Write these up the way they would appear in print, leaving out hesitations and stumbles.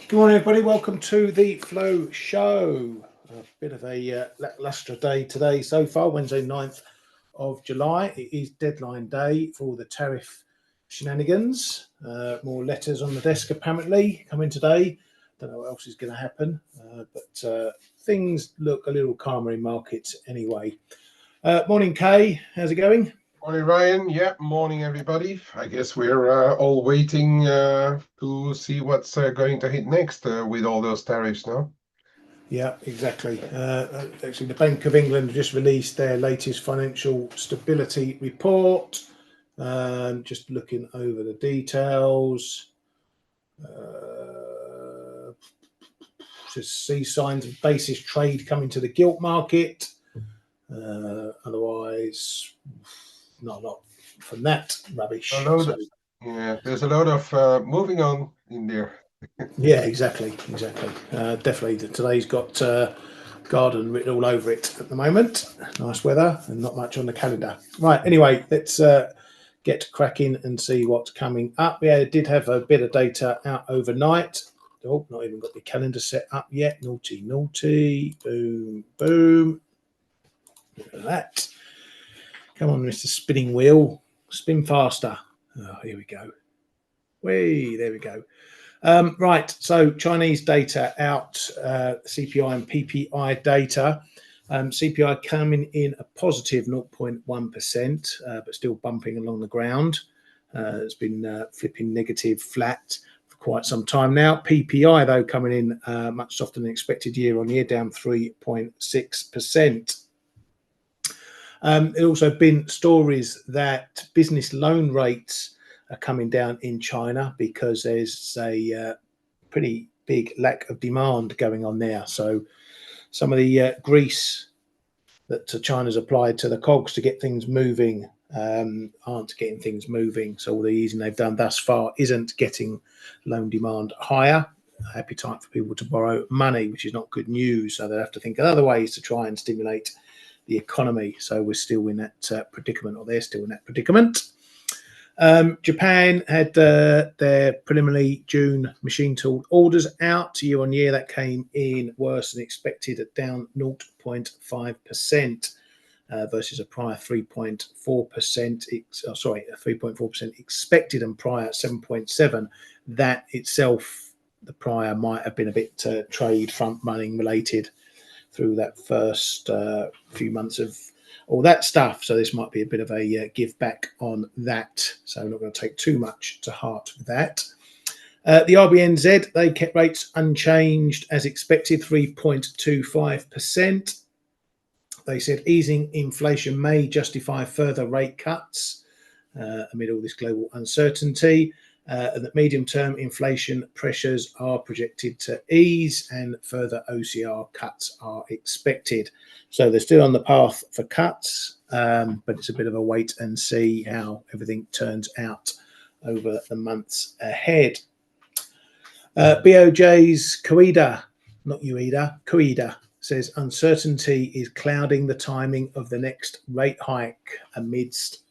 Good morning, everybody. Welcome to the Flow Show. A bit of a lacklustre day today so far, Wednesday, 9th of July. It is deadline day for all the tariff shenanigans. More letters on the desk, apparently, coming today. Don't know what else is going to happen, but things look a little calmer in markets anyway. Morning, Kay. How's it going? Morning, Ryan. Yeah, morning, everybody. I guess we're all waiting to see what's going to hit next with all those tariffs now. Yeah, exactly. Actually, the Bank of England just released their latest financial stability report. Just looking over the details. Just see signs of basis trade coming to the gilt market. Otherwise, not a lot from that A rubbish. load, So yeah, there's a lot of moving on in there. yeah, exactly. Definitely, today's got garden written all over it at the moment. Nice weather and not much on the calendar. Right. Anyway, let's get cracking and see what's coming up. Yeah, it did have a bit of data out overnight. Oh, not even got the calendar set up yet. Naughty, naughty. Boom, boom. Look at that. Come on, Mr. Spinning Wheel. Spin faster. Oh, here we go. Way, there we go. Right, so Chinese data out, CPI and PPI data. CPI coming in a positive 0.1%, but still bumping along the ground. It's been flipping negative flat for quite some time now. PPI, though, coming in much softer than expected year on year, down 3.6%. There also been stories that business loan rates are coming down in China because there's a pretty big lack of demand going on there. So some of the grease that China's applied to the cogs to get things moving aren't getting things moving. So all the easing they've done thus far isn't getting loan demand higher. Appetite for people to borrow money, which is not good news. So they have to think of other ways to try and stimulate the economy. So we're still in that predicament, or they're still in that predicament. Japan had their preliminary June machine tool orders out year on year. That came in worse than expected at down 0.5%. Versus a prior 3.4%, 3.4% expected and prior at 7.7%. That itself, the prior might have been a bit trade front running related through that first few months of all that stuff. So this might be a bit of a give back on that. So I'm not going to take too much to heart with that. The RBNZ, they kept rates unchanged as expected, 3.25%. They said easing inflation may justify further rate cuts amid all this global uncertainty. And that medium-term inflation pressures are projected to ease and further OCR cuts are expected. So they're still on the path for cuts, but it's a bit of a wait and see how everything turns out over the months ahead. BOJ's Koida, not Ueda, Koida, says uncertainty is clouding the timing of the next rate hike amidst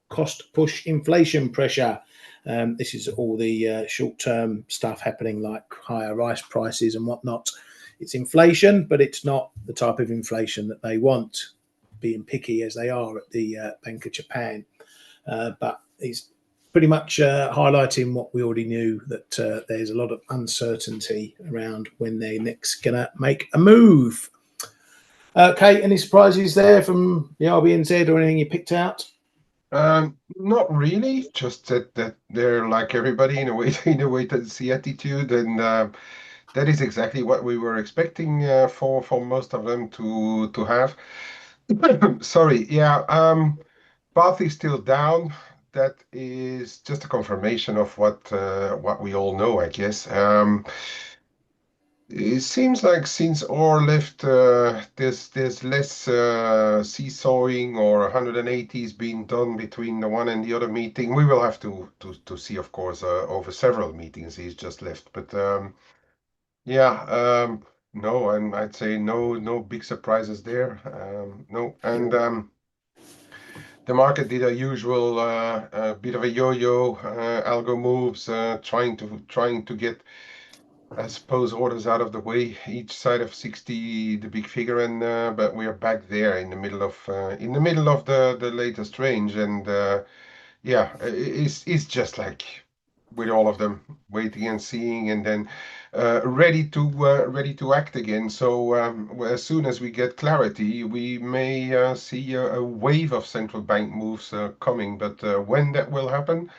cost push inflation pressure. This is all the short-term stuff happening, like higher rice prices and whatnot. It's inflation, but it's not the type of inflation that they want, being picky as they are at the Bank of Japan. But it's pretty much highlighting what we already knew, that there's a lot of uncertainty around when they're next going to make a move. Kate, any surprises there from the RBNZ or anything you picked out? Not really, just that they're like everybody in a way in a wait and see attitude, and that is exactly what we were expecting for most of them to have. Sorry, yeah. Path is still down. That is just a confirmation of what we all know, I guess. It seems like since Orr left, there's less seesawing or 180s being done between the one and the other meeting. We will have to see, of course, over several meetings he's just left. But yeah, no, and I'd say no big surprises there. No, and the market did a usual bit of a yo-yo, algo moves, trying to get I suppose orders out of the way, each side of 60, the big figure, and but we are back there in the middle of the latest range, and yeah, it's just like with all of them, waiting and seeing, and then ready to act again. So well, as soon as we get clarity, we may see a wave of central bank moves coming. But when that will happen,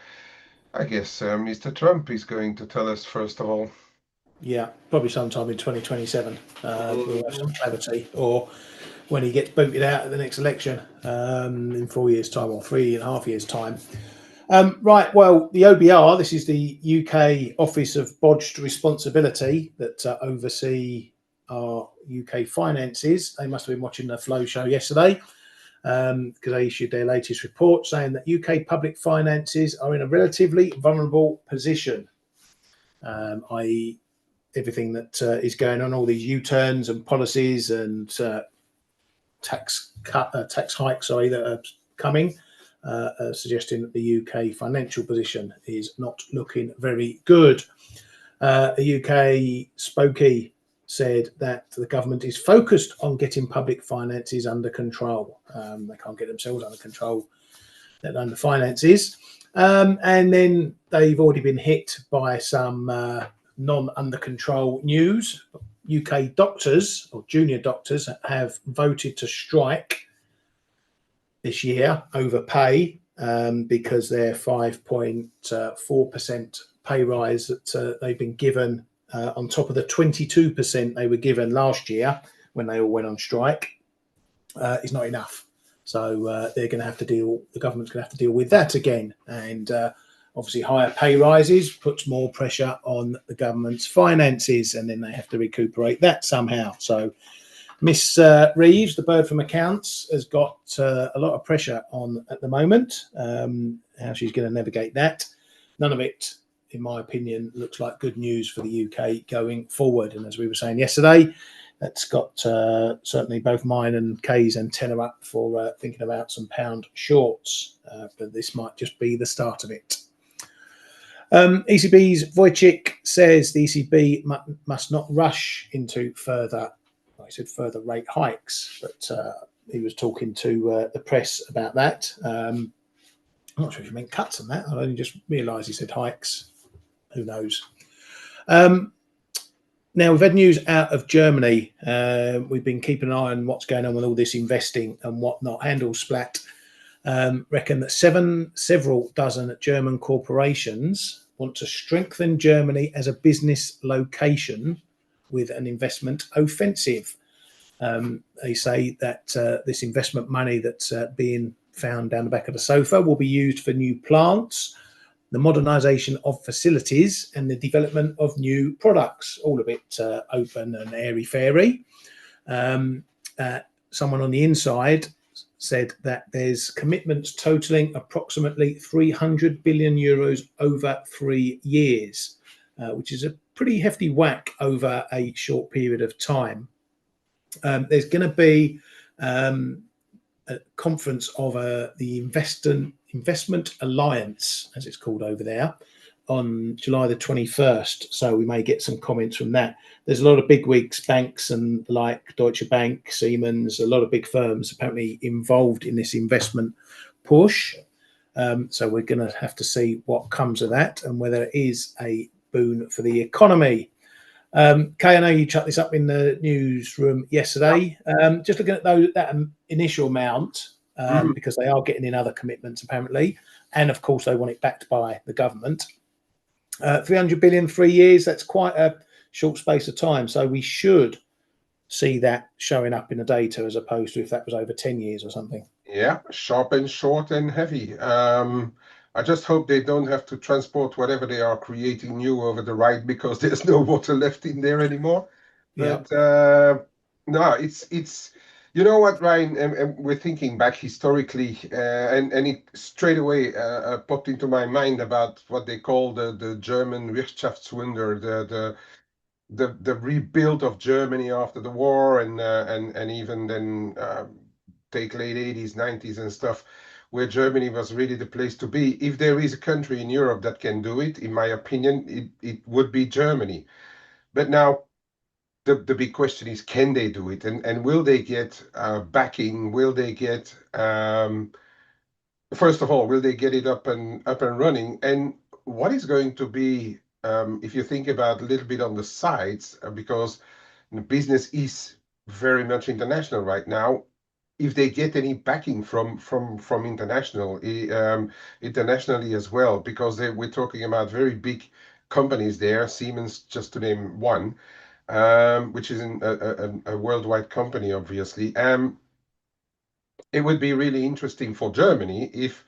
I guess Mr. Trump is going to tell us first of all. Yeah, probably sometime in 2027. We'll have some Mhm. clarity, or when he gets booted out at the next election in 4 years' time or 3.5 years' time. Right, well, the OBR, this is the UK Office of Bodged Responsibility that oversee our UK finances. They must have been watching the Flow show yesterday because they issued their latest report saying that UK public finances are in a relatively vulnerable position, i.e., everything that is going on, all these U-turns and policies and tax hikes, sorry, that are coming, suggesting that the UK financial position is not looking very good. A UK spokey said that the government is focused on getting public finances under control. They can't get themselves under control, let alone the finances. And then they've already been hit by some non under control news. UK doctors or junior doctors have voted to strike this year over pay because their 5.4% pay rise that they've been given on top of the 22% they were given last year when they all went on strike is not enough. So they're going to have to deal. The government's going to have to deal with that again, and obviously higher pay rises puts more pressure on the government's finances, and then they have to recuperate that somehow. So Miss Reeves, the bird from accounts, has got a lot of pressure on at the moment. How she's going to navigate that? None of it, in my opinion, looks like good news for the UK going forward. And as we were saying yesterday, that's got certainly both mine and Kay's antenna up for thinking about some pound shorts. But this might just be the start of it. ECB's Wojcik says the ECB must not rush into further, like I said, further rate hikes. But he was talking to the press about that. I'm not sure if he meant cuts on that. I only just realised he said hikes. Who knows? Now, we've had news out of Germany. We've been keeping an eye on what's going on with all this investing and whatnot. Handelsblatt reckon that several dozen German corporations want to strengthen Germany as a business location with an investment offensive. They say that this investment money that's being found down the back of the sofa will be used for new plants, the modernisation of facilities, and the development of new products. All a bit open and airy fairy. Someone on the inside said that there's commitments totaling approximately 300 billion euros over 3 years, which is a pretty hefty whack over a short period of time. There's going to be a conference of the Investment Alliance, as it's called over there, on July the 21st. So we may get some comments from that. There's a lot of big wigs, banks and like Deutsche Bank, Siemens, a lot of big firms apparently involved in this investment push. So we're going to have to see what comes of that and whether it is a boon for the economy. Kay, I know you chucked this up in the newsroom yesterday. Just looking at that initial amount, Mhm. because they are getting in other commitments apparently, and of course they want it backed by the government. 300 billion 3 years, that's quite a short space of time. So we should see that showing up in the data as opposed to if that was over 10 years or something. Yeah, sharp and short and heavy. I just hope they don't have to transport whatever they are creating new over the right because there's no water left in there anymore. Yeah. But no, it's you know what, Ryan, and we're thinking back historically, and it straight away popped into my mind about what they call the German Wirtschaftswunder, the rebuild of Germany after the war, and even then take late 80s, 90s and stuff, where Germany was really the place to be. If there is a country in Europe that can do it, in my opinion, it would be Germany. But now the big question is, can they do it, and will they get backing? Will they get first of all, will they get it up and running? And what is going to be, if you think about a little bit on the sides, because the business is very much international right now. If they get any backing from internationally as well, because we're talking about very big companies there, Siemens, just to name one, which is a worldwide company, obviously. It would be really interesting for Germany if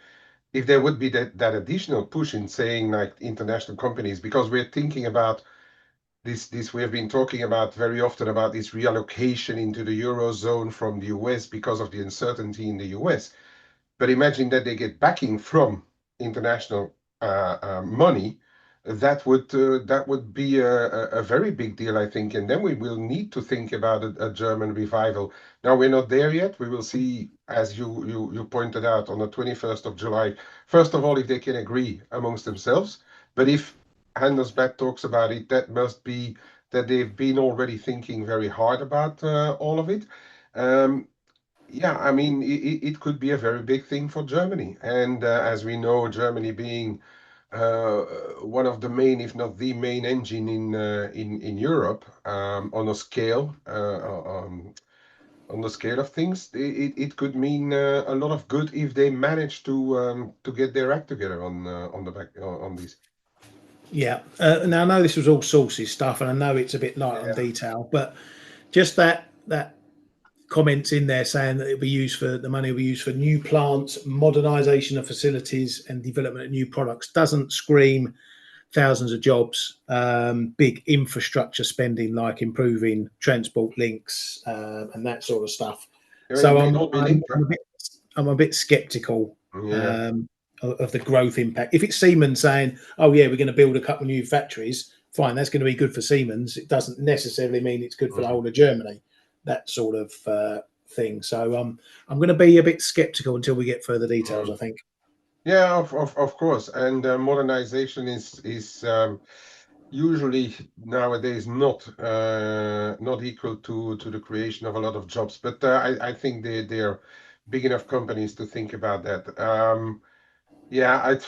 there would be that additional push in saying like international companies, because we're thinking about this we have been talking about very often about this reallocation into the Eurozone from the US because of the uncertainty in the US. But imagine that they get backing from international money. That would be a very big deal, I think. And then we will need to think about a German revival. Now we're not there yet. We will see, as you pointed out, on the 21st of July. First of all, if they can agree amongst themselves. But if Handelsblatt talks about it, that must be that they've been already thinking very hard about all of it. Um, yeah, I mean, it could be a very big thing for Germany. And as we know, Germany being uh, one of the main, if not the main engine in Europe, on the scale of things, it could mean a lot of good if they manage to get their act together on the back on this. Yeah. Now I know this was all sources stuff, and I know it's a bit light on Yeah. detail, but just that comments in there saying that it'll be used for the money will be used for new plants, modernisation of facilities, and development of new products doesn't scream thousands of jobs, big infrastructure spending like improving transport links and that sort of stuff. It So may all be linked, right? I'm a bit sceptical Yeah. um, of the growth impact. If it's Siemens saying, "Oh yeah, we're going to build a couple of new factories," fine, that's going to be good for Siemens. It doesn't necessarily mean it's good for the Mhm. whole of Germany. That sort of thing. So I'm going to be a bit sceptical until we get further details, I Mhm. think. Yeah, of course. And modernization is usually nowadays not equal to the creation of a lot of jobs. But I think they're big enough companies to think about that. Yeah,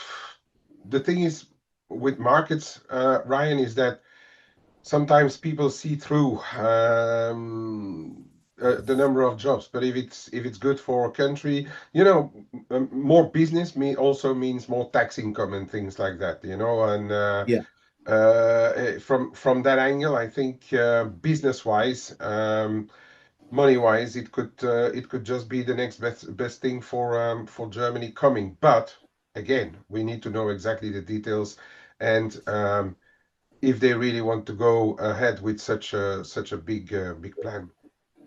the thing is with markets, Ryan, is that sometimes people see through the number of jobs, but if it's good for a country, more business also means more tax income and things like that, and Yeah. from that angle, I think business wise, money wise, it could just be the next best thing for Germany coming. But again, we need to know exactly the details, and if they really want to go ahead with such a big plan.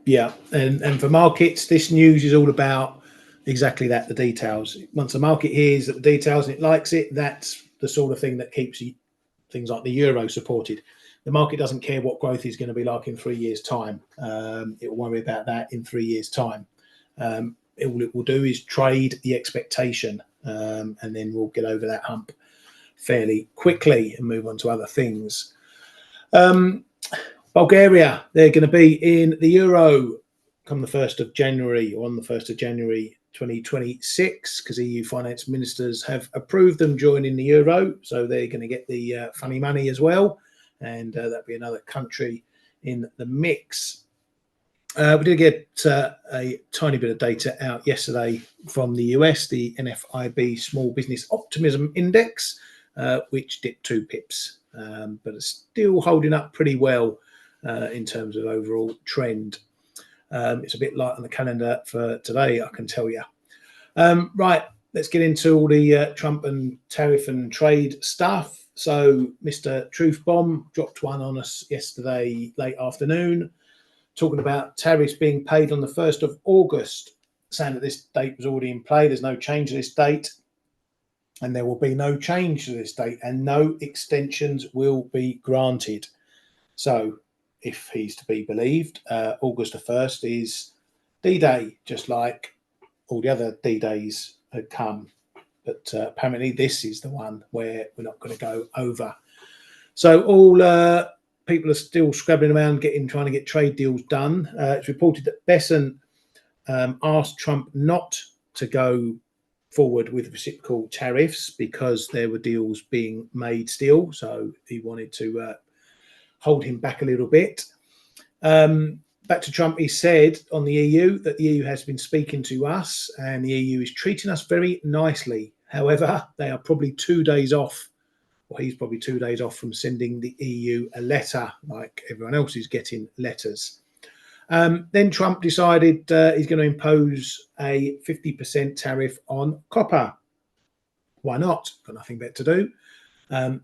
Yeah, and for markets, this news is all about exactly that, the details. Once the market hears that the details and it likes it, that's the sort of thing that keeps things like the euro supported. The market doesn't care what growth is going to be like in 3 years' time. It will worry about that in 3 years' time. All it will do is trade the expectation, and then we'll get over that hump fairly quickly and move on to other things. Um, Bulgaria, they're going to be in the Euro come the 1st of January, or on the 1st of January 2026, because EU finance ministers have approved them joining the Euro. So they're going to get the funny money as well. And that'll be another country in the mix. We did get a tiny bit of data out yesterday from the US, the NFIB Small Business Optimism Index, which dipped 2 pips, but it's still holding up pretty well in terms of overall trend. It's a bit light on the calendar for today, I can tell you. Right, let's get into all the Trump and tariff and trade stuff. So, Mr. Truth Bomb dropped one on us yesterday late afternoon, talking about tariffs being paid on the 1st of August, saying that this date was already in play. There's no change to this date, and there will be no change to this date, and no extensions will be granted. So, if he's to be believed, August the 1st is D Day, just like all the other D Days had come. But apparently, this is the one where we're not going to go over. So, all people are still scrabbling around trying to get trade deals done. It's reported that Besant asked Trump not to go forward with reciprocal tariffs because there were deals being made still. So he wanted to hold him back a little bit. Back to Trump, he said on the EU that the EU has been speaking to us and the EU is treating us very nicely. However, they are probably 2 days off, or he's probably 2 days off from sending the EU a letter like everyone else is getting letters. Then Trump decided he's going to impose a 50% tariff on copper. Why not? Got nothing better to do.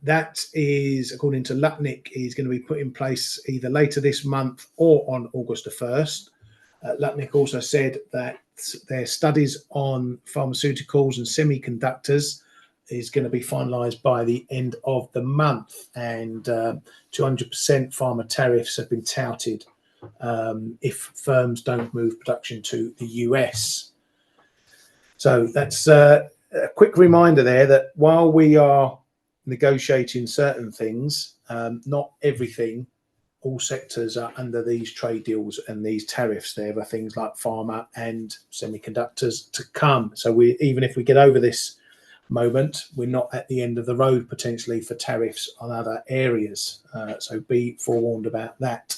That is, according to Lutnick, is going to be put in place either later this month or on August the 1st. Lutnick also said that their studies on pharmaceuticals and semiconductors is going to be finalised by the end of the month, and 200% pharma tariffs have been touted if firms don't move production to the US. So that's a quick reminder there that while we are negotiating certain things, not everything, all sectors are under these trade deals and these tariffs. There are things like pharma and semiconductors to come. So even if we get over this moment, we're not at the end of the road potentially for tariffs on other areas. So be forewarned about that.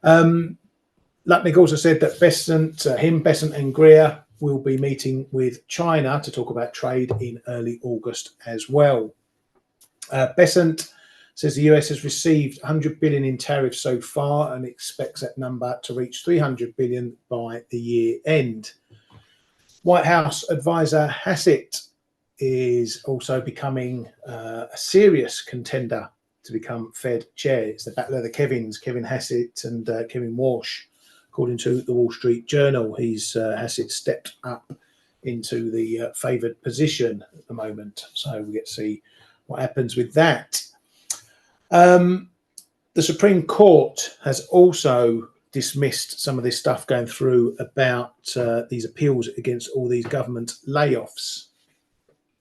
Lutnick also said that Besant and Greer will be meeting with China to talk about trade in early August as well. Besant says the US has received 100 billion in tariffs so far and expects that number to reach 300 billion by the year end. White House advisor Hassett is also becoming a serious contender to become Fed chair. It's the battle of the Kevins, Kevin Hassett and Kevin Walsh. According to the Wall Street Journal, Hassett stepped up into the favoured position at the moment. So we get to see what happens with that. The Supreme Court has also dismissed some of this stuff going through about these appeals against all these government layoffs.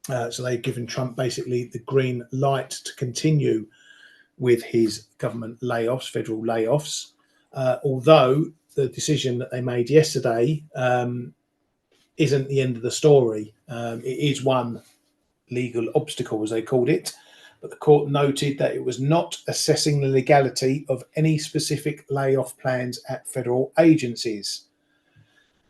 So they've given Trump basically the green light to continue with his government layoffs, federal layoffs, although the decision that they made yesterday isn't the end of the story. It is one legal obstacle, as they called it, but the court noted that it was not assessing the legality of any specific layoff plans at federal agencies,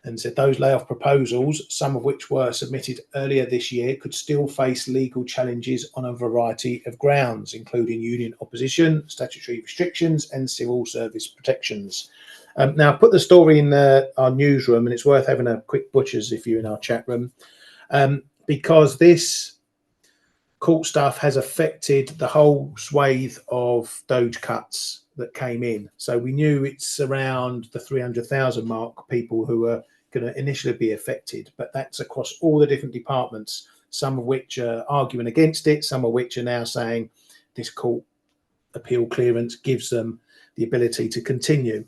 and said those layoff proposals, some of which were submitted earlier this year, could still face legal challenges on a variety of grounds, including union opposition, statutory restrictions, and civil service protections. Now, I put the story in our newsroom, and it's worth having a quick butcher's if you're in our chat room, because this court stuff has affected the whole swathe of Doge cuts that came in. So we knew it's around the 300,000 mark, people who are going to initially be affected, but that's across all the different departments, some of which are arguing against it, some of which are now saying this court appeal clearance gives them the ability to continue.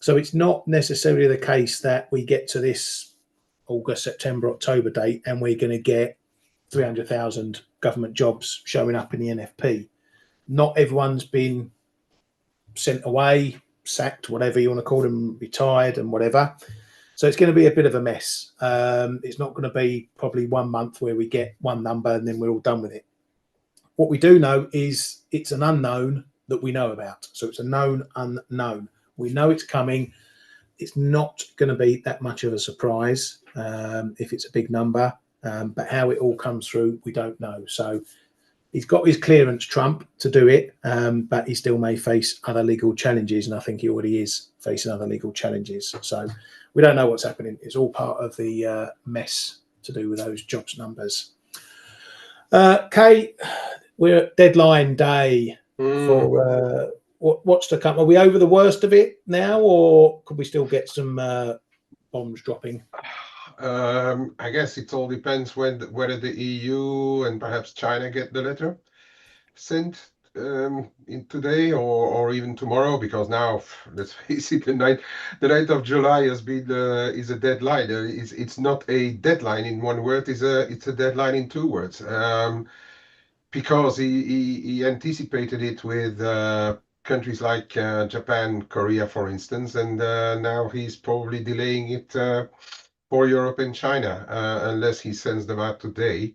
So it's not necessarily the case that we get to this August, September, October date and we're going to get 300,000 government jobs showing up in the NFP. Not everyone's been sent away, sacked, whatever you want to call them, retired and whatever. So it's going to be a bit of a mess. It's not going to be probably 1 month where we get one number and then we're all done with it. What we do know is it's an unknown that we know about. So it's a known unknown. We know it's coming. It's not going to be that much of a surprise if it's a big number. But how it all comes through, we don't know. So he's got his clearance, Trump, to do it, but he still may face other legal challenges, and I think he already is facing other legal challenges. So we don't know what's happening. It's all part of the mess to do with those jobs numbers. Kate, we're at deadline day for what's to come. Are we over the worst of it now, or could we still get some bombs dropping? I guess it all depends whether the EU and perhaps China get the letter sent in today or even tomorrow, because now, let's face it, the 9th of July has been is a deadline. It's not a deadline in one word; it's a deadline in 2 words. Because he anticipated it with countries like Japan, Korea, for instance, and now he's probably delaying it for Europe and China, unless he sends them out today,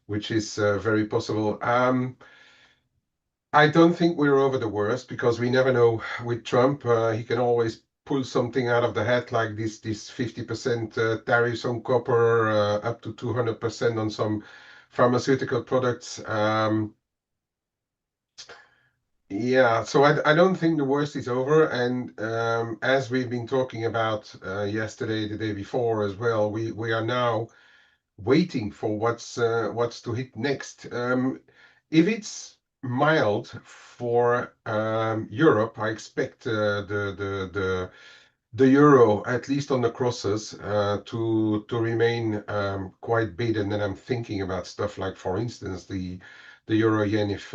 which is very possible. I don't think we're over the worst because we never know with Trump. He can always pull something out of the hat like this 50% tariffs on copper, up to 200% on some pharmaceutical products. Yeah, so I don't think the worst is over. And as we've been talking about yesterday, the day before as well, we are now waiting for what's to hit next. If it's mild for Europe, I expect the euro, at least on the crosses, to remain quite beaten. And I'm thinking about stuff like, for instance, the euro yen if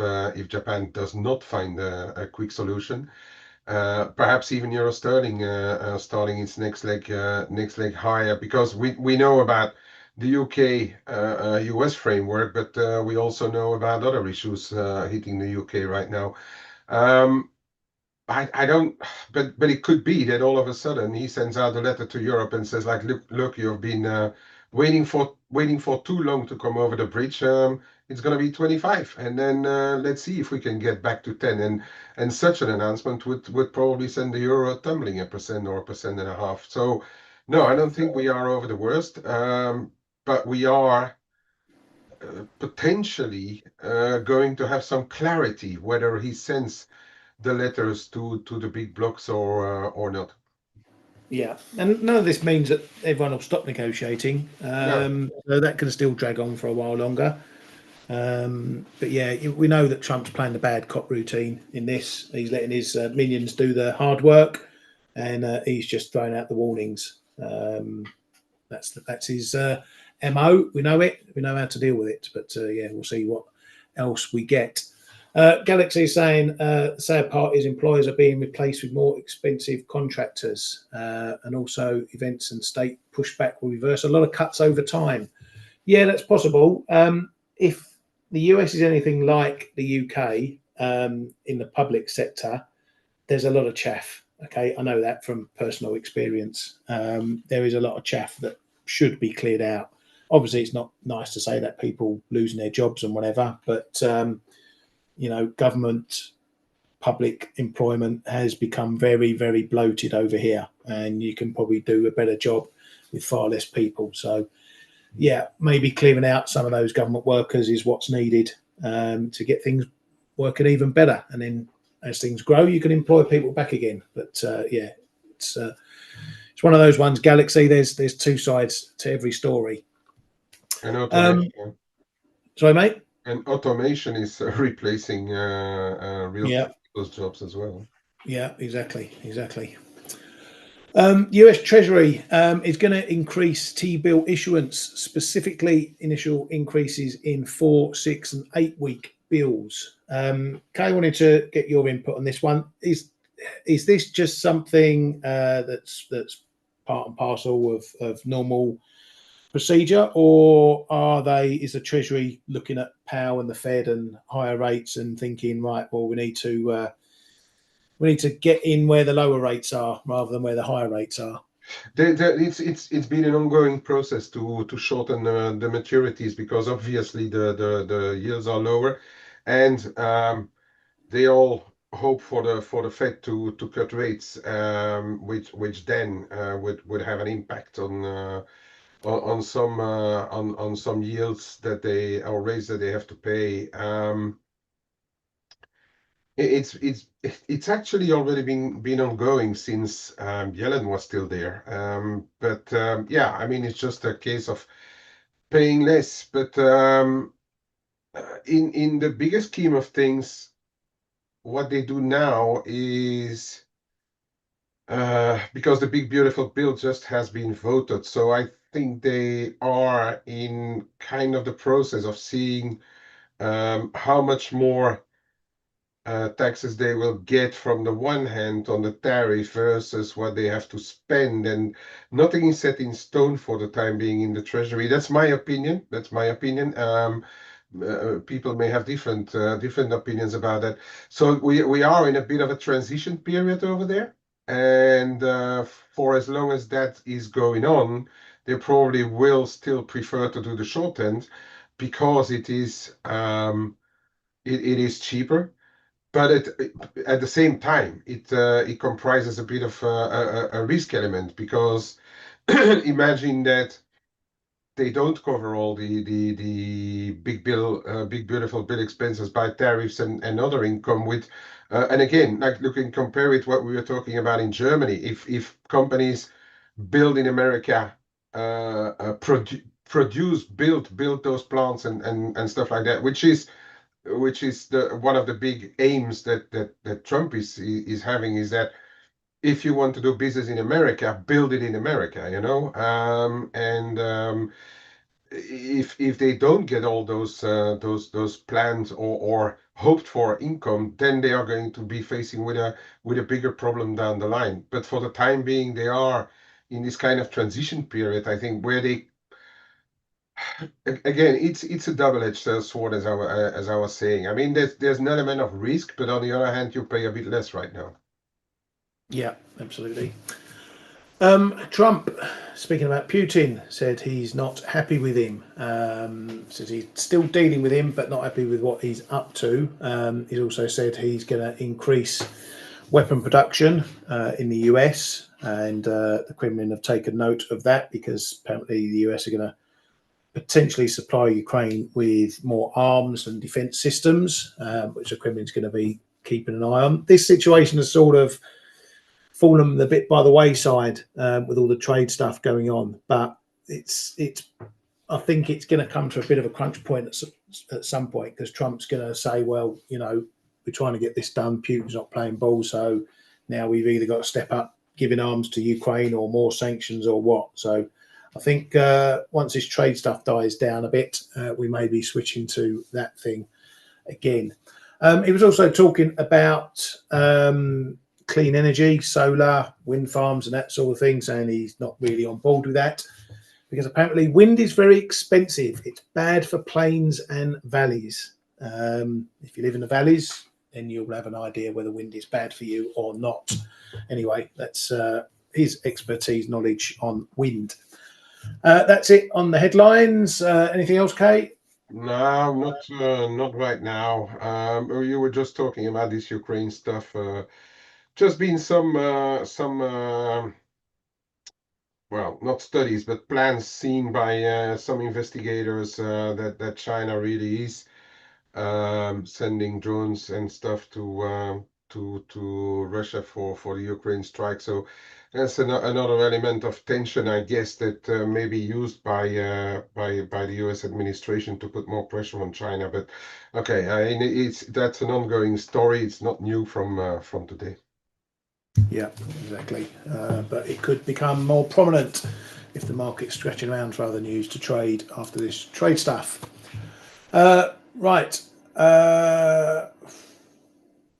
Japan does not find a quick solution. Perhaps even euro sterling starting its next leg higher, because we know about the UK US framework, but we also know about other issues hitting the UK right now. Um, I don't, but it could be that all of a sudden he sends out a letter to Europe and says like, look, you've been waiting for too long to come over the bridge. It's going to be 25, and then let's see if we can get back to 10. And such an announcement would probably send the euro tumbling 1% or 1.5%. So no, I don't think we are over the worst, but we are potentially going to have some clarity whether he sends the letters to the big blocks or not. Yeah, and none of this means that everyone will stop negotiating. No, So that can still drag on for a while longer. But yeah, we know that Trump's playing the bad cop routine in this. He's letting his minions do the hard work, and he's just throwing out the warnings. That's his mo. We know it. We know how to deal with it. But yeah, we'll see what else we get. Galaxy is saying the sad part is employers are being replaced with more expensive contractors, and also events and state pushback will reverse a lot of cuts over time. Yeah, that's possible. If the US is anything like the UK in the public sector, there's a lot of chaff. Okay, I know that from personal experience. There is a lot of chaff that should be cleared out. Obviously, it's not nice to say that people losing their jobs and whatever, but government public employment has become very, very bloated over here, and you can probably do a better job with far less people. So, yeah, maybe clearing out some of those government workers is what's needed to get things working even better. And then as things grow, you can employ people back again. But yeah, it's one of those ones. Galaxy. There's two sides to every story. and Um, automation sorry, mate. and automation is replacing real Yeah, people's jobs as well. yeah, exactly. US Treasury is going to increase T-bill issuance, specifically initial increases in 4, 6, and 8 week bills. Kay, wanted to get your input on this one. Is this just something that's part and parcel of normal procedure, or is the Treasury looking at Powell and the Fed and higher rates and thinking, right, well, we need to get in where the lower rates are rather than where the higher rates are. It's been an ongoing process to shorten the maturities, because obviously the yields are lower, and they all hope for the Fed to cut rates, which then would have an impact on some yields that they or rates that they have to pay. It's actually already been ongoing since Yellen was still there. But yeah, I mean, it's just a case of paying less. But in the bigger scheme of things, what they do now is because the big beautiful bill just has been voted, so I think they are in kind of the process of seeing how much more taxes they will get from the one hand on the tariff versus what they have to spend, and nothing is set in stone for the time being in the Treasury. That's my opinion. people may have different opinions about that. So we are in a bit of a transition period over there, and for as long as that is going on, they probably will still prefer to do the short end because it is cheaper. But at the same time, it comprises a bit of a risk element because imagine that they don't cover all the big beautiful bill expenses by tariffs and other income with and again, like looking compare it what we were talking about in Germany. If companies build in America, produce build those plants and stuff like that, which is the one of the big aims that Trump is having, is that if you want to do business in America, build it in America, you know. And if they don't get all those planned or hoped for income, then they are going to be facing with a bigger problem down the line. But for the time being, they are in this kind of transition period, I think, where they again, it's a double-edged sword, as I was saying. I mean, there's an element of risk, but on the other hand, you pay a bit less right now. Yeah, absolutely. Trump, speaking about Putin, said he's not happy with him. Says he's still dealing with him, but not happy with what he's up to. He's also said he's going to increase weapon production in the US, and the Kremlin have taken note of that because apparently the US are going to potentially supply Ukraine with more arms and defence systems, which the Kremlin's going to be keeping an eye on. This situation has sort of fallen a bit by the wayside with all the trade stuff going on, but it's I think it's going to come to a bit of a crunch point at some point because Trump's going to say, well, you know, we're trying to get this done. Putin's not playing ball, so now we've either got to step up giving arms to Ukraine or more sanctions or what. So I think once this trade stuff dies down a bit, we may be switching to that thing again. He was also talking about clean energy, solar, wind farms, and that sort of thing, saying he's not really on board with that because apparently wind is very expensive. It's bad for plains and valleys. If you live in the valleys, then you'll have an idea whether wind is bad for you or not. Anyway, that's his expertise knowledge on wind. That's it on the headlines. Anything else, Kate? No, not right now. You were just talking about this Ukraine stuff. Just been some well, not studies, but plans seen by some investigators that China really is sending drones and stuff to Russia for the Ukraine strike. So that's another element of tension, I guess, that may be used by the U.S. administration to put more pressure on China. But okay, that's an ongoing story. It's not new from today. Yeah, exactly. But it could become more prominent if the market's stretching around for other news to trade after this trade stuff. Right.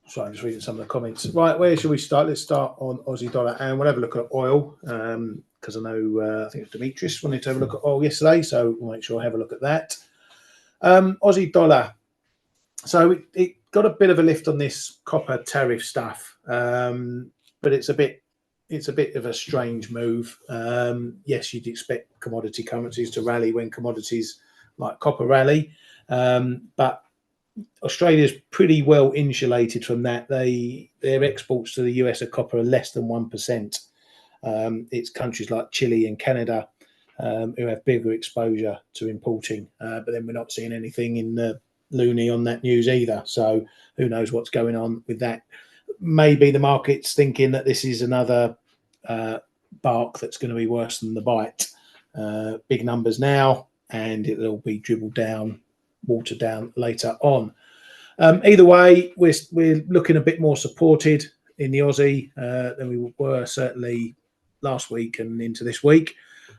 Sorry, I'm just reading some of the comments. Right, where should we start? Let's start on Aussie dollar, and we'll have a look at oil because I know I think it was Demetrius wanted to have a look at oil yesterday, so we'll make sure I have a look at that. Aussie dollar. So it got a bit of a lift on this copper tariff stuff, but it's a bit of a strange move. Yes, you'd expect commodity currencies to rally when commodities like copper rally, but Australia's pretty well insulated from that. Their exports to the US of copper are less than 1%. It's countries like Chile and Canada who have bigger exposure to importing, but then we're not seeing anything in the loony on that news either. So who knows what's going on with that? Maybe the market's thinking that this is another bark that's going to be worse than the bite. Big numbers now, and it'll be dribbled down, watered down later on. Either way, we're looking a bit more supported in the Aussie than we were certainly last week and into this week.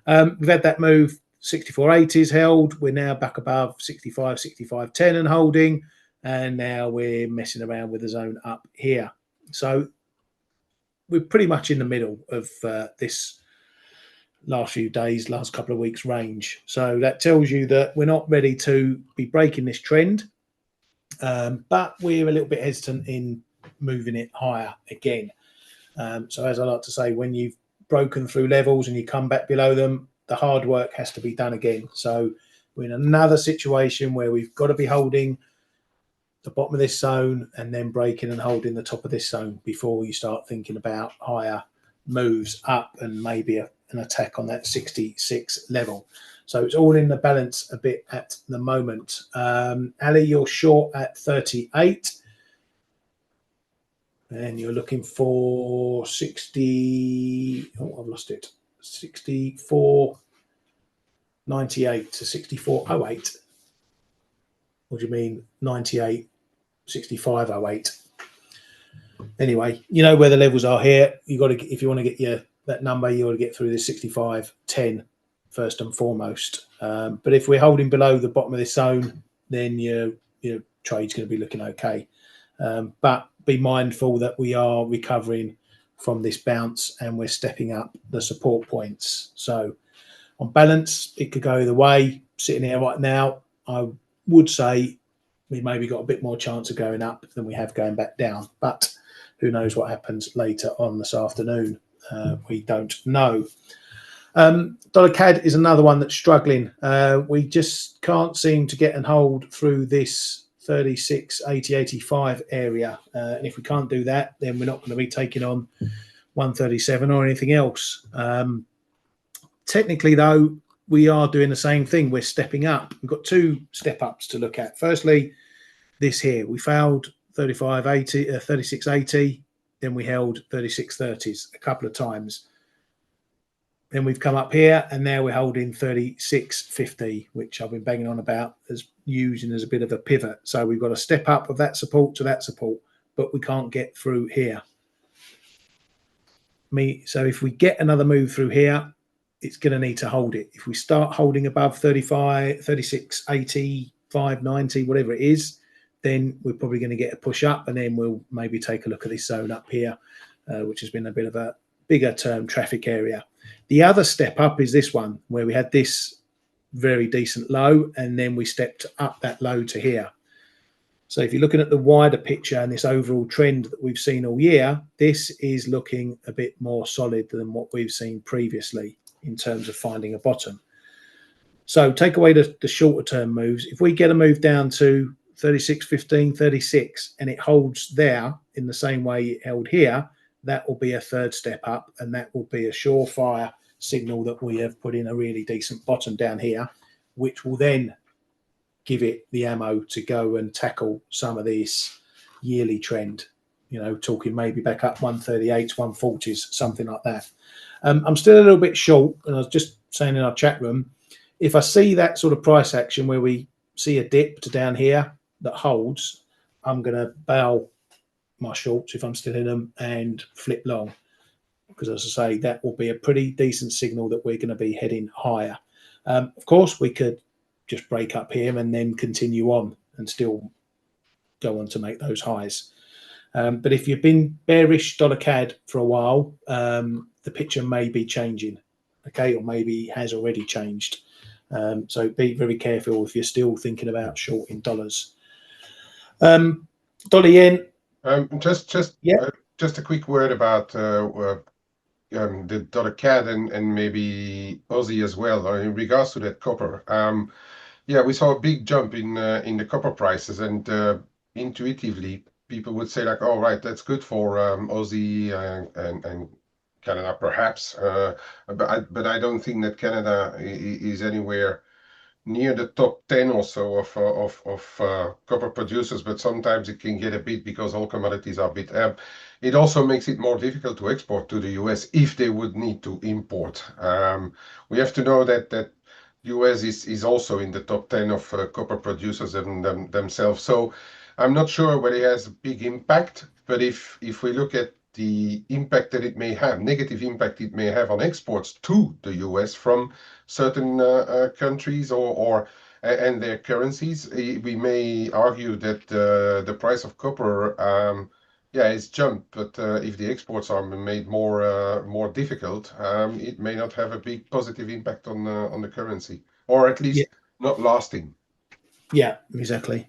We've had that move. 64.80s held. We're now back above 65, 65.10 and holding. And now we're messing around with the zone up here. So we're pretty much in the middle of this last few days, last couple of weeks range. So that tells you that we're not ready to be breaking this trend, but we're a little bit hesitant in moving it higher again. So as I like to say, when you've broken through levels and you come back below them, the hard work has to be done again. So we're in another situation where we've got to be holding the bottom of this zone and then breaking and holding the top of this zone before you start thinking about higher moves up and maybe an attack on that 66 level. So it's all in the balance a bit at the moment. Ali, you're short at 38. And you're looking for 60. Oh, I've lost it. 64.98 to 64.08. What do you mean 98, 65.08? Anyway, you know where the levels are here. You got to, if you want to get that number, you got to get through the 65.10 first and foremost. But if we're holding below the bottom of this zone, then your trade's going to be looking okay. But be mindful that we are recovering from this bounce and we're stepping up the support points. So on balance, it could go either way. Sitting here right now, I would say we maybe got a bit more chance of going up than we have going back down. But who knows what happens later on this afternoon? We don't know. Dollar CAD is another one that's struggling. We just can't seem to get and hold through this 36, 80, 85 area. And if we can't do that, then we're not going to be taking on 137 or anything else. Technically, though, we are doing the same thing. We're stepping up. We've got two step ups to look at. Firstly, this here. We failed 35.80, 36.80. Then we held 36.30s a couple of times. Then we've come up here and now we're holding 36.50, which I've been banging on about as using as a bit of a pivot. So we've got to step up of that support to that support, but we can't get through here. So if we get another move through here, it's going to need to hold it. If we start holding above 35, 36.80, 5.90, whatever it is, then we're probably going to get a push up, and then we'll maybe take a look at this zone up here, which has been a bit of a bigger term traffic area. The other step up is this one, where we had this very decent low, and then we stepped up that low to here. So if you're looking at the wider picture and this overall trend that we've seen all year, this is looking a bit more solid than what we've seen previously in terms of finding a bottom. So take away the shorter term moves. If we get a move down to 36.15, 36, and it holds there in the same way it held here, that will be a third step up, and that will be a surefire signal that we have put in a really decent bottom down here, which will then give it the ammo to go and tackle some of this yearly trend, talking maybe back up 138s, 140s, something like that. I'm still a little bit short, and I was just saying in our chat room, if I see that sort of price action where we see a dip to down here that holds, I'm going to bail my shorts if I'm still in them and flip long, because as I say, that will be a pretty decent signal that we're going to be heading higher. Of course, we could just break up here and then continue on and still go on to make those highs. But if you've been bearish dollar CAD for a while, the picture may be changing, okay, or maybe has already changed. So be very careful if you're still thinking about shorting dollars. Dollar yen. Just a quick word about the dollar CAD and maybe Aussie as well in regards to that copper. Yeah, we saw a big jump in the copper prices, and intuitively people would say like, "Oh, right, that's good for Aussie and Canada, perhaps." But I don't think that Canada is anywhere near the top 10 or so of copper producers, but sometimes it can get a bit because all commodities are a bit. It also makes it more difficult to export to the US if they would need to import. We have to know that US is also in the top 10 of copper producers themselves. So I'm not sure whether it has a big impact, but if we look at the impact that it may have, negative impact it may have on exports to the US from certain countries and their currencies, we may argue that the price of copper yeah, it's jumped, but if the exports are made more difficult, it may not have a big positive impact on the currency, or at Yeah, least not lasting. yeah, exactly.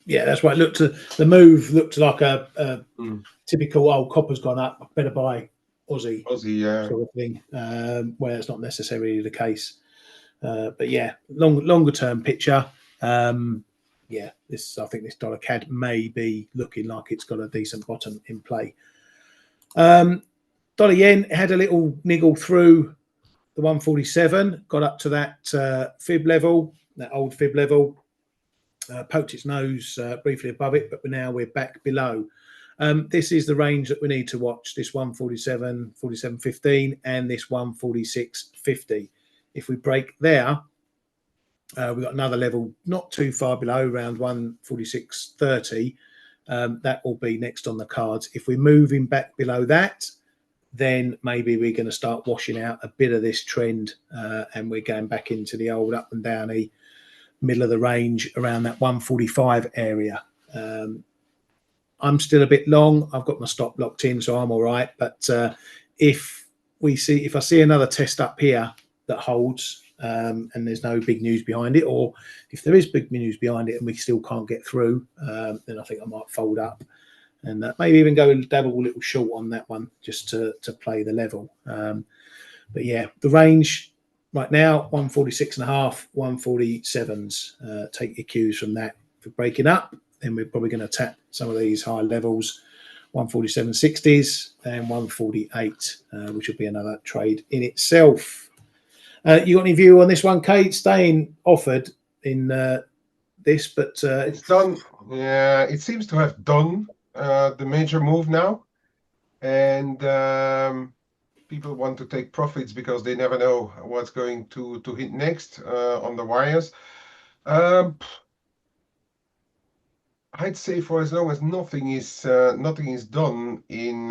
Yeah, that's why it looked. The move looked like a Mm. typical. Oh, copper's gone up. I better buy Aussie Aussie, sort of thing. Where it's not necessarily the case. But yeah, longer term picture. Yeah, I think this dollar CAD may be looking like it's got a decent bottom in play. Dollar yen had a little niggle through the 147, got up to that fib level, that old fib level, poked its nose briefly above it, but we're back below. This is the range that we need to watch, this 147, 47.15 and this 146.50. If we break there, we've got another level not too far below, around 146.30. That will be next on the cards. If we're moving back below that, then maybe we're going to start washing out a bit of this trend and we're going back into the old up and downy middle of the range around that 145 area. I'm still a bit long. I've got my stop locked in, so I'm all right. But if I see another test up here that holds and there's no big news behind it, or if there is big news behind it and we still can't get through, then I think I might fold up and maybe even go and dabble a little short on that one just to play the level. But yeah, the range right now 146.5, 147s. Take your cues from that. For breaking up, then we're probably going to tap some of these high levels, 147.60s and 148, which will be another trade in itself. You got any view on this one, Kate? Staying offered in this, but It's done. Yeah, it seems to have done the major move now, and people want to take profits because they never know what's going to hit next on the wires. Um, I'd say for as long as nothing is done in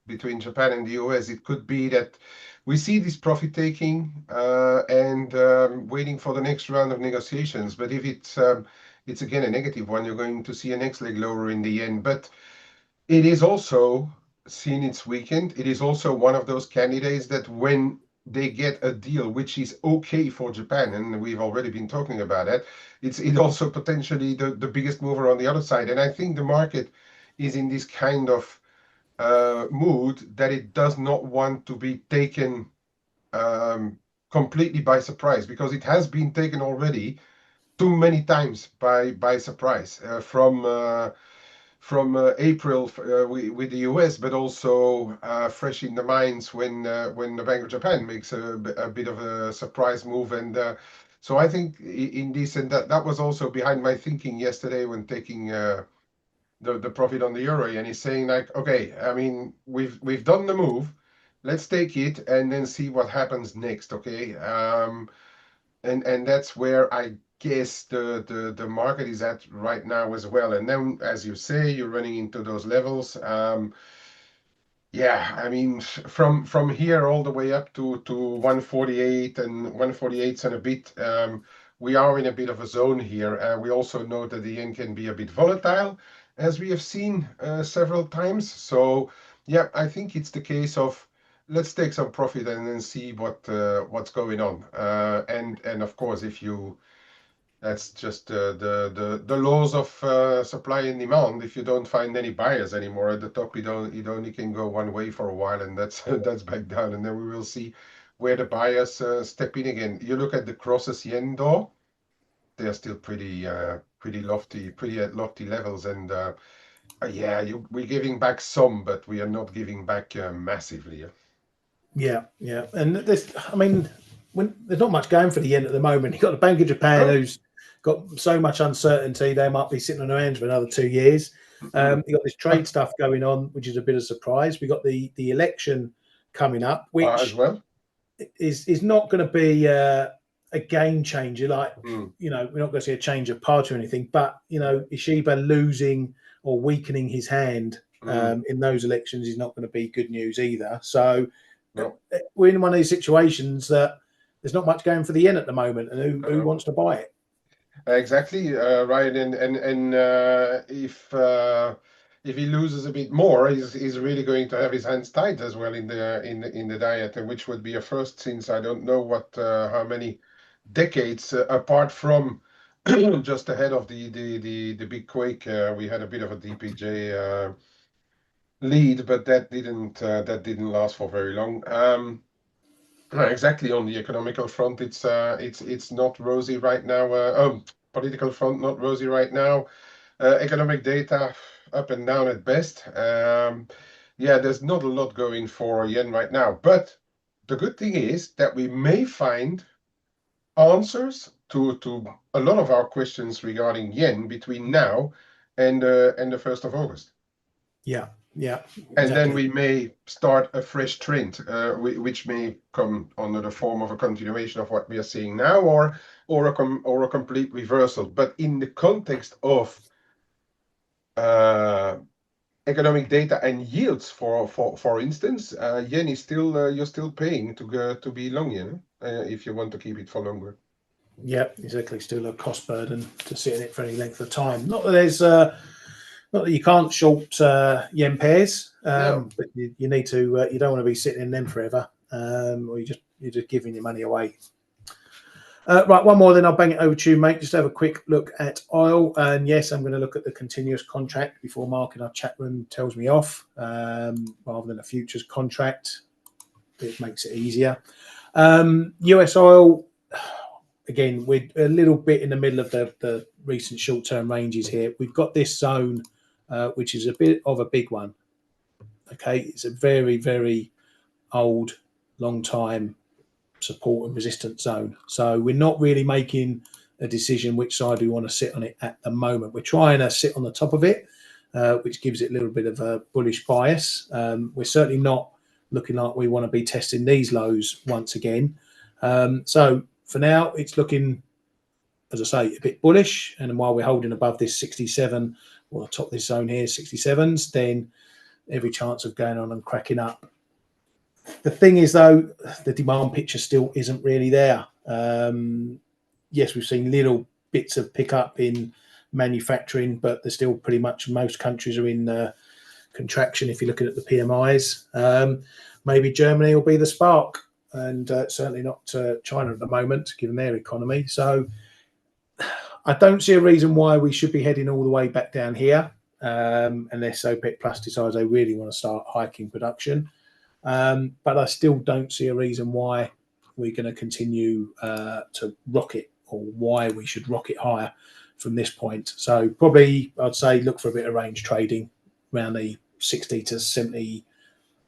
between Japan and the US, it could be that we see this profit taking and waiting for the next round of negotiations. But if it's again a negative one, you're going to see a next leg lower in the end. But it is also seen its weekend. It is also one of those candidates that when they get a deal which is okay for Japan, and we've already been talking about that, it's also potentially the biggest mover on the other side. And I think the market is in this kind of mood that it does not want to be taken completely by surprise, because it has been taken already too many times by surprise from April with the US, but also fresh in the minds when the Bank of Japan makes a bit of a surprise move. And so I think in this, and that was also behind my thinking yesterday when taking the profit on the euro. And he's saying like, okay, I mean, we've done the move, let's take it and then see what happens next. Okay. And that's where I guess the market is at right now as well. And then, as you say, you're running into those levels. Yeah, I mean, from here all the way up to 148 and 148 and a bit, we are in a bit of a zone here. We also know that the yen can be a bit volatile, as we have seen several times. So, yeah, I think it's the case of let's take some profit and then see what's going on. And of course, if you that's just the laws of supply and demand. If you don't find any buyers anymore at the top, it only can go one way for a while, and that's that's back down. And then we will see where the buyers step in again. You look at the crosses yen though; they're still pretty lofty, pretty at lofty levels. And yeah, we're giving back some, but we are not giving back massively. yeah. And this, I mean, when there's not much going for the yen at the moment, you've got the Bank of Japan No. who's got so much uncertainty, they might be sitting on their hands for another 2 years. Mm-mm. You've got this trade stuff going on, which is a bit of a surprise. We've got the election coming up, As which well. is not going to be a game changer. Like, Mm, we're not going to see a change of party or anything, but, Ishiba losing or weakening his hand mm, in those elections is not going to be good news either. So no. we're in one of these situations that there's not much going for the yen at the moment, and who wants to buy it? Exactly, right. And if he loses a bit more, he's really going to have his hands tied as well in the diet, which would be a first since I don't know what how many decades apart from just ahead of the big quake. We had a bit of a DPJ lead, but that didn't last for very long. Exactly, on the economical front, it's not rosy right now. Political front, not rosy right now. Economic data up and down at best. Yeah, there's not a lot going for yen right now. But the good thing is that we may find answers to a lot of our questions regarding yen between now and the 1st of August. Yeah, yeah, And then exactly. we may start a fresh trend, which may come under the form of a continuation of what we are seeing now, or a complete reversal. But in the context of uh, economic data and yields, for instance, yen is still you're still paying to go to be long yen if you want to keep it for longer. Yeah, exactly. Still a cost burden to sit in it for any length of time. Not that there's not that you can't short yen pairs, No. but you need to. You don't want to be sitting in them forever, or you're just giving your money away. Right, one more, then I'll bang it over to you, mate. Just have a quick look at oil, and yes, I'm going to look at the continuous contract before Mark in our chat room tells me off, rather than a futures contract. It makes it easier. US oil, again, we're a little bit in the middle of the recent short-term ranges here. We've got this zone, which is a bit of a big one. Okay, it's a very, very old, long time support and resistance zone. So we're not really making a decision which side we want to sit on it at the moment. We're trying to sit on the top of it, which gives it a little bit of a bullish bias. We're certainly not looking like we want to be testing these lows once again. So for now, it's looking, as I say, a bit bullish. And while we're holding above this 67, or top of this zone here, 67s, then every chance of going on and cracking up. The thing is, though, the demand picture still isn't really there. Yes, we've seen little bits of pickup in manufacturing, but there's still pretty much most countries are in contraction if you're looking at the PMIs. Maybe Germany will be the spark, and certainly not China at the moment, given their economy. So I don't see a reason why we should be heading all the way back down here, unless OPEC Plus decides they really want to start hiking production. But I still don't see a reason why we're going to continue to rocket, or why we should rocket higher from this point. So probably I'd say look for a bit of range trading around the 60 to 70,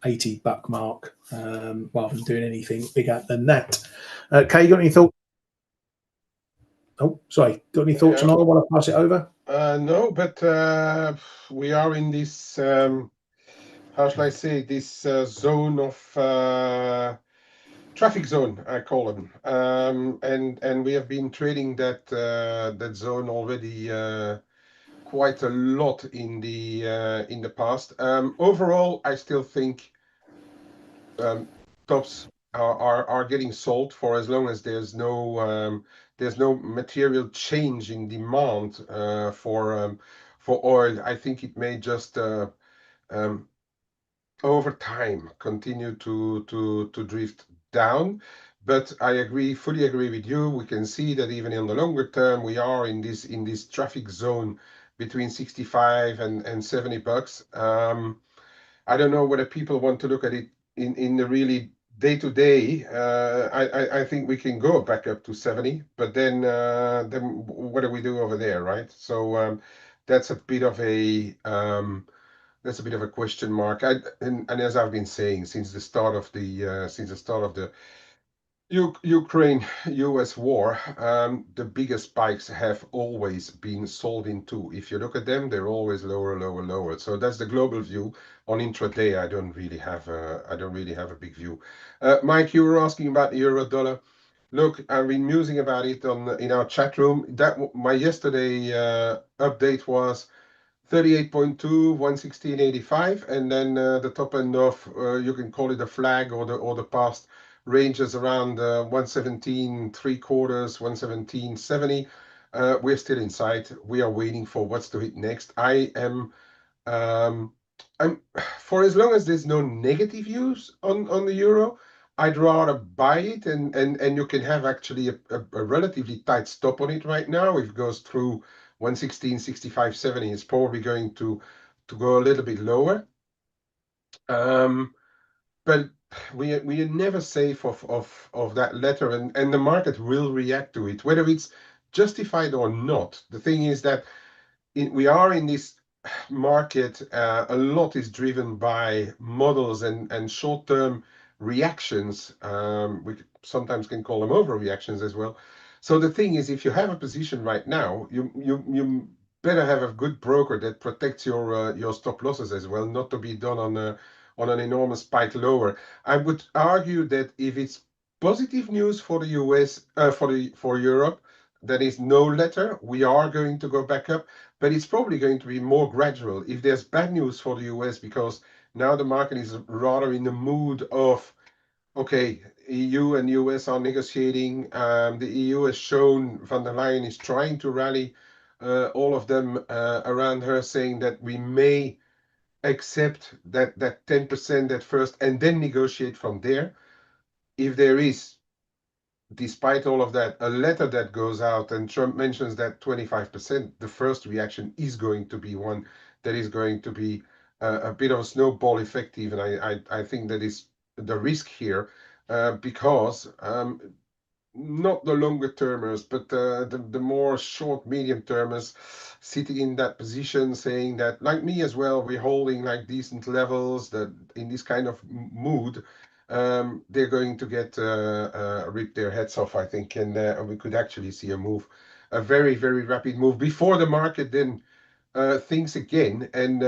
80 buck mark, rather than doing anything bigger than that. Kay, you got any thoughts? Oh, sorry. Got any thoughts Yeah. on oil while I pass it over? No, but we are in this, how shall I say, this zone of traffic zone, I call them, and we have been trading that zone already quite a lot in the past. Overall, I still think um, tops are getting sold for as long as there's no material change in demand for oil. I think it may just um, over time continue to drift down. But I fully agree with you. We can see that even in the longer term, we are in this traffic zone between 65 and 70 bucks. I don't know whether people want to look at it in the really day to day. I think we can go back up to 70, but then what do we do over there, right? So that's a bit of a that's a bit of a question mark. And as I've been saying since the start of the Ukraine-US war, the biggest spikes have always been sold into. If you look at them, they're always lower, lower, lower. So that's the global view. On intraday, I don't really have a big view. Mike, you were asking about the euro dollar. Look, I've been musing about it on in our chat room. My yesterday update was 38.2, 116.85, and then the top end of you can call it a flag or the past ranges around 117 three quarters, 117.70. We're still inside. We are waiting for what's to hit next. Um, I'm for as long as there's no negative news on the euro, I'd rather buy it, and you can have actually a relatively tight stop on it right now. If it goes through 116.65.70, it's probably going to go a little bit lower. Um, but we are never safe of that letter, and the market will react to it, whether it's justified or not. The thing is that we are in this market. A lot is driven by models and short-term reactions. We sometimes can call them overreactions as well. So the thing is, if you have a position right now, you better have a good broker that protects your stop losses as well, not to be done on an enormous spike lower. I would argue that if it's positive news for the US, for Europe, that is no letter, we are going to go back up, but it's probably going to be more gradual. If there's bad news for the US, because now the market is rather in the mood of, okay, EU and US are negotiating. The EU has shown von der Leyen is trying to rally all of them around her, saying that we may accept that 10% at first and then negotiate from there. If there is, despite all of that, a letter that goes out and Trump mentions that 25%, the first reaction is going to be one that is going to be a bit of a snowball effect, even. I think that is the risk here, because not the longer termers, but the more short, medium termers sitting in that position, saying that, like me as well, we're holding like decent levels, that in this kind of mood, they're going to get rip their heads off, I think, and we could actually see a move, a very, very rapid move before the market then thinks again and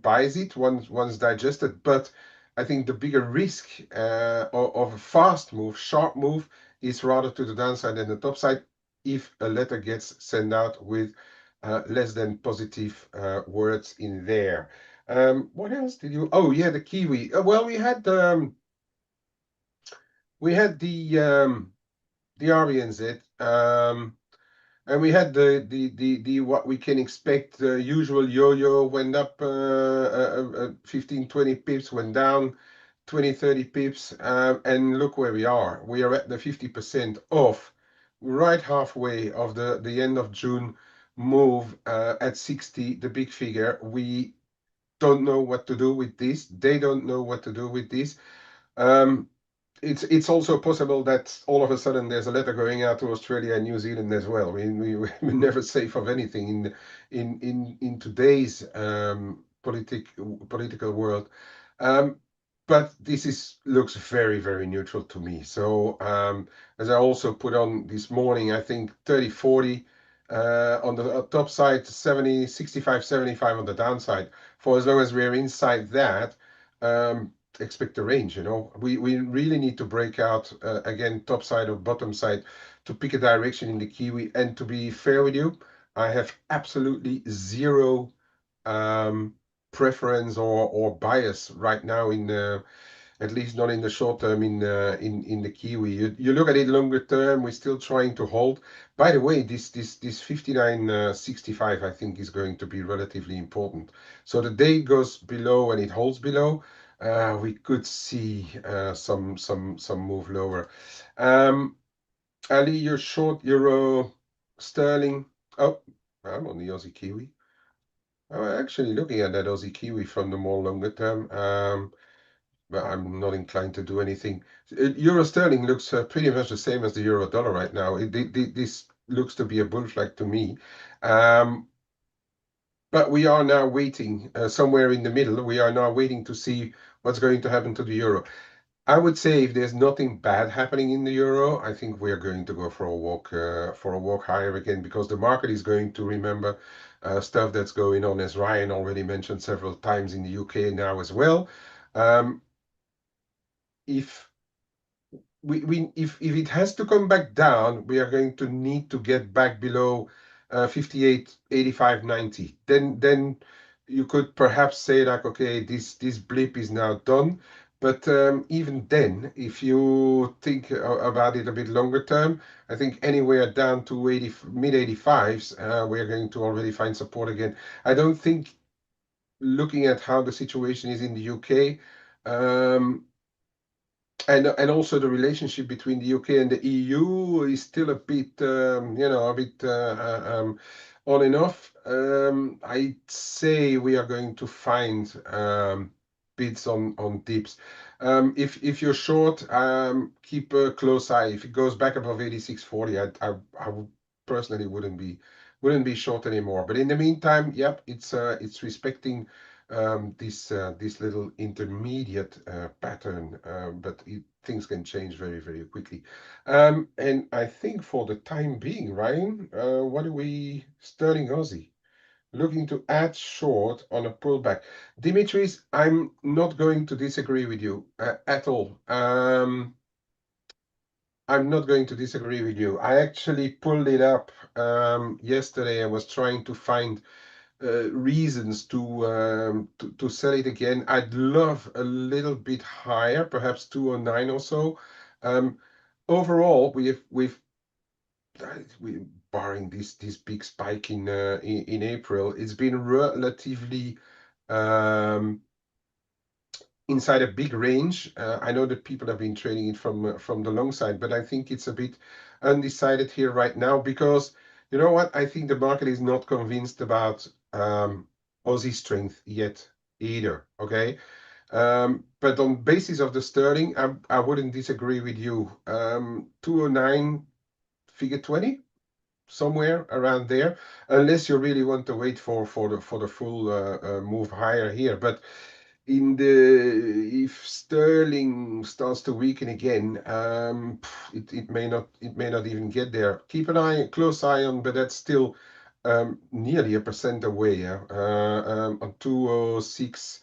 buys it once digested. But I think the bigger risk of a fast move, sharp move, is rather to the downside than the top side if a letter gets sent out with less than positive words in there. What else did you? Oh yeah, the Kiwi. Well, we had the RBNZ. And we had the what we can expect. The usual yo-yo went up 15, 20 pips, went down 20, 30 pips. And look where we are. We are at the 50% off, right halfway of the end of June move at 60, the big figure. We don't know what to do with this. They don't know what to do with this. Um, it's also possible that all of a sudden there's a letter going out to Australia and New Zealand as well. I mean, we're never safe of anything in today's political world. Um, but this is looks very, very neutral to me. So as I also put on this morning, I think 30, 40 on the top side, 70, 65, 75 on the downside. For as long as we're inside that, expect the range. We really need to break out again, top side or bottom side, to pick a direction in the Kiwi. And to be fair with you, I have absolutely zero preference or bias right now in at least not in the short term in the Kiwi. You look at it longer term, we're still trying to hold. By the way, this 59.65 I think is going to be relatively important. So the day it goes below and it holds below, we could see some move lower. Ali, you're short euro sterling. Oh, I'm on the Aussie Kiwi. I'm actually looking at that Aussie Kiwi from the more longer term. But I'm not inclined to do anything. Euro sterling looks pretty much the same as the euro dollar right now. This looks to be a bull flag to me. Um, but we are now waiting somewhere in the middle. We are now waiting to see what's going to happen to the euro. I would say if there's nothing bad happening in the euro, I think we're going to go for a walk higher again, because the market is going to remember stuff that's going on, as Ryan already mentioned several times, in the UK now as well. Um, if if it has to come back down, we are going to need to get back below 58, 85, 90. Then you could perhaps say like, okay, this blip is now done. But even then, if you think about it a bit longer term, I think anywhere down to mid 85s, we're going to already find support again. I don't think, looking at how the situation is in the UK, and also the relationship between the UK and the EU is still a bit, a bit on and off. I'd say we are going to find bids on dips. If you're short, keep a close eye. If it goes back above 86.40, I would personally wouldn't be short anymore. But in the meantime, yep, it's respecting this little intermediate pattern, but things can change very, very quickly. And I think for the time being, Ryan, what are we, Sterling Aussie, looking to add short on a pullback. Dimitris, I'm not going to disagree with you at all. I'm not going to disagree with you. I actually pulled it up yesterday. I was trying to find reasons to sell it again. I'd love a little bit higher, perhaps 209 or so. Overall, we barring this big spike in April, it's been relatively um, inside a big range. I know that people have been trading it from the long side, but I think it's a bit undecided here right now because you know what? I think the market is not convinced about Aussie strength yet either. Okay. But on basis of the sterling, I wouldn't disagree with you. 209 figure 20, somewhere around there, unless you really want to wait for the full move higher here. But if sterling starts to weaken again, it may not even get there. Keep an eye, close eye on, but that's still nearly 1% away. Yeah? On 206.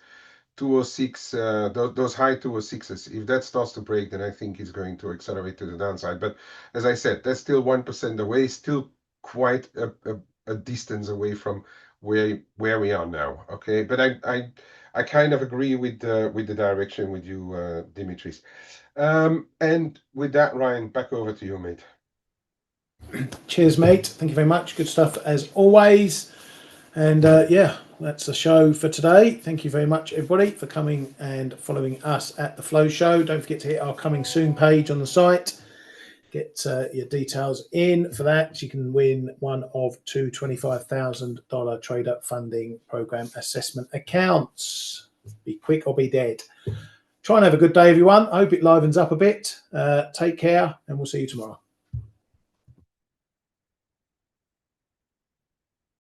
206, those high 206s, if that starts to break, then I think it's going to accelerate to the downside. But as I said, that's still 1% away, still quite a distance away from where we are now. Okay, but I kind of agree with the direction with you, Dimitris. And with that, Ryan, back over to you, mate. Cheers, mate. Thank you very much. Good stuff as always. And yeah, that's the show for today. Thank you very much, everybody, for coming and following us at the Flow Show. Don't forget to hit our coming soon page on the site. Get your details in for that. You can win one of two $25,000 trader funding program assessment accounts. Be quick or be dead. Try and have a good day, everyone. I hope it livens up a bit. Take care, and we'll see you tomorrow.